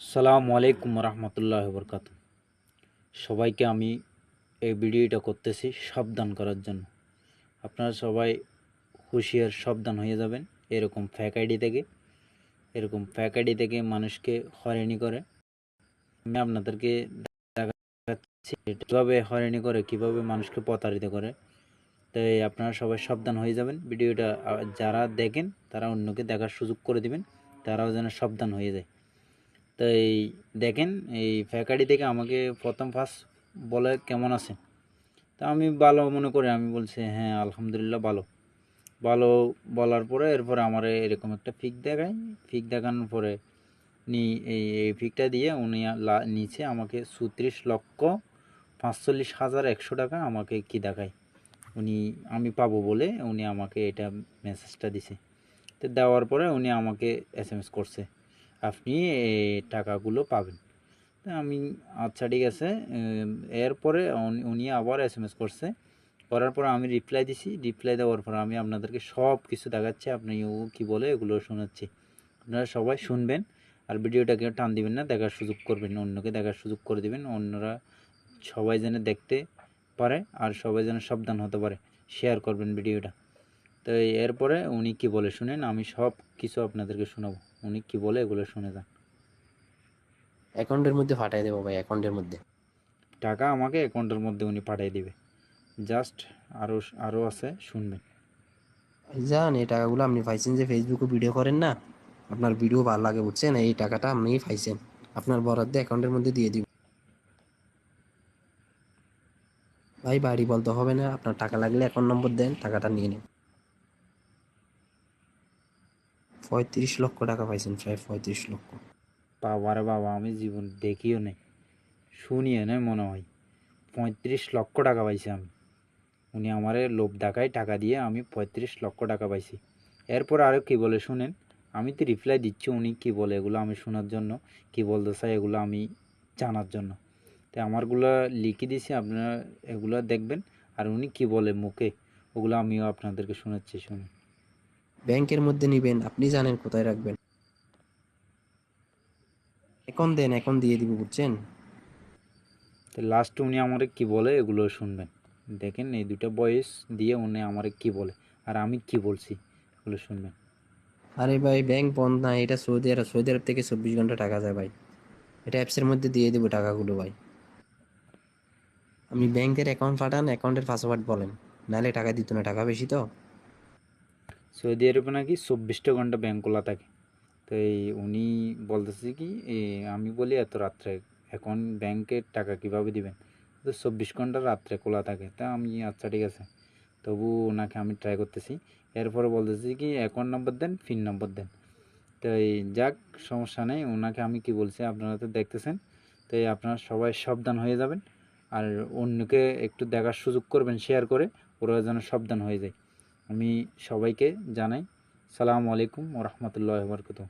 আসসালামু আলাইকুম রহমতুল্লাহ বরকাত। সবাইকে আমি এই ভিডিওটা করতেছি সাবধান করার জন্য। আপনারা সবাই হুঁশিয়ার সাবধান হয়ে যাবেন। এরকম ফ্যাক আইডি থেকে মানুষকে হয়রানি করে। আমি আপনাদেরকে দেখাচ্ছি কীভাবে হয়রানি করে, কীভাবে মানুষকে প্রতারিত করে। তাই আপনারা সবাই সাবধান হয়ে যাবেন। ভিডিওটা যারা দেখেন তারা অন্যকে দেখার সুযোগ করে দিবেন, তারাও যেন সাবধান হয়ে যায়। তো এই দেখেন, এই ফ্যাকাডি থেকে আমাকে ফার্স্ট বলে কেমন আছেন। তা আমি ভালো মনে করে আমি বলছি হ্যাঁ আলহামদুলিল্লাহ ভালো। ভালো বলার পরে এরপরে আমার এরকম একটা ফিক দেখায়। ফিক দেখানোর পরে এই ফিকটা দিয়ে উনি নিচে আমাকে 34,45,100 টাকা আমাকে কি দেখায় আমি পাবো বলে উনি আমাকে এটা মেসেজটা দিছে। তো দেওয়ার পরে উনি আমাকে SMS করছে, আপনি এই টাকাগুলো পাবেন। তা আমি আচ্ছা ঠিক আছে। এরপরে উনি আবার SMS করছে, করার পর আমি রিপ্লাই দিছি। রিপ্লাই দেওয়ার পর আমি আপনাদেরকে সব কিছু দেখাচ্ছি, আপনি ও কী বলে এগুলো শোনাচ্ছি। আপনারা সবাই শুনবেন আর ভিডিওটাকে টান দিবেন না, দেখার সুযোগ করবেন, অন্যকে দেখার সুযোগ করে দিবেন। অন্যরা সবাই যেন দেখতে পারে আর সবাই যেন সাবধান হতে পারে। শেয়ার করবেন ভিডিওটা। তো এরপরে উনি কি বলে শুনেন, আমি সব কিছু আপনাদেরকে শোনাবো। উনি কি বলে এগুলো শুনে যান। অ্যাকাউন্টের মধ্যে পাঠিয়ে দেবো ভাই, অ্যাকাউন্টের মধ্যে টাকা আমাকে অ্যাকাউন্টের মধ্যে উনি পাঠিয়ে দিবে। জাস্ট আরও আরও আছে, শুনবেন। যান। এই টাকাগুলো আপনি পাইছেন যে ফেসবুকে ভিডিও করেন না, আপনার ভিডিও ভালো লাগে বুঝছেন, এই টাকাটা আপনি পাইছেন, আপনার বরাদ্দ অ্যাকাউন্টের মধ্যে দিয়ে দিব ভাই। বাড়ি বলতে হবে না, আপনার টাকা লাগলে অ্যাকাউন্ট নম্বর দেন, টাকাটা নিয়ে নেন। 35 লক্ষ টাকা পাইছেন, প্রায় 35 লক্ষ। বাবারে বাবা, আমি জীবন দেখিও নেই, শুনিও নেই মনে হয়। 35 লক্ষ টাকা পাইছি আমি। উনি আমারে লোভ দেখায় টাকা দিয়ে আমি 35 লক্ষ টাকা পাইছি। এরপর আরও কী বলে শুনেন। আমি তো রিপ্লাই দিচ্ছি, উনি কী বলে এগুলো আমি শোনার জন্য, কী বলতে চাই এগুলো আমি জানার জন্য। তাই আমারগুলো লিখে দিছি, আপনারা এগুলো দেখবেন। আর উনি কী বলে মুখে, ওগুলো আমিও আপনাদেরকে শোনাচ্ছি, শুনুন। ব্যাংকের মধ্যে নিবেন, আপনি জানেন কোথায় রাখবেন। এখন দেন, এখন দিয়ে দিব বুঝছেন। তো লাস্টে উনি আমারে কী বলে এগুলো শুনবেন। দেখেন এই দুটো বয়েস দিয়ে উনি আমারে কী বলে আর আমি কী বলছি, এগুলো শুনবেন। আরে ভাই, ব্যাংক বন্ধ না, এটা সৌদি আরব। সৌদি আরব থেকে 24 ঘন্টা টাকা যায় ভাই। এটা অ্যাপসের মধ্যে দিয়ে দেবো টাকাগুলো ভাই। আপনি ব্যাংকের অ্যাকাউন্ট পাঠান, অ্যাকাউন্টের পাসওয়ার্ড বলেন, নাহলে টাকা দিত না, টাকা বেশি তো। সৌদি আরবে নাকি 24টা ঘন্টা ব্যাংক খোলা থাকে। তো এই উনি বলতেছে কি, আমি বলি এত রাত্রে এখন ব্যাংকের টাকা কিভাবে দিবেন, তো 24 ঘন্টা রাত্রে খোলা থাকে। তা আমি আচ্ছা ঠিক আছে, তবু ওনাকে আমি ট্রাই করতেছি। এরপরে বলতেছি কি অ্যাকাউন্ট নম্বর দেন, পিন নম্বর দেন। তো এই যাক, সমস্যা নেই। ওনাকে আমি কি বলছি আপনারা তো দেখতেছেন। তো এই আপনারা সবাই সাবধান হয়ে যাবেন আর অন্যকে একটু দেখার সুযোগ করবেন শেয়ার করে, ওরা যেন সাবধান হয়ে যায়। আমি সবাইকে জানাই সালামু আলাইকুম ওয়া রাহমাতুল্লাহি ওয়া বারাকাতুহু।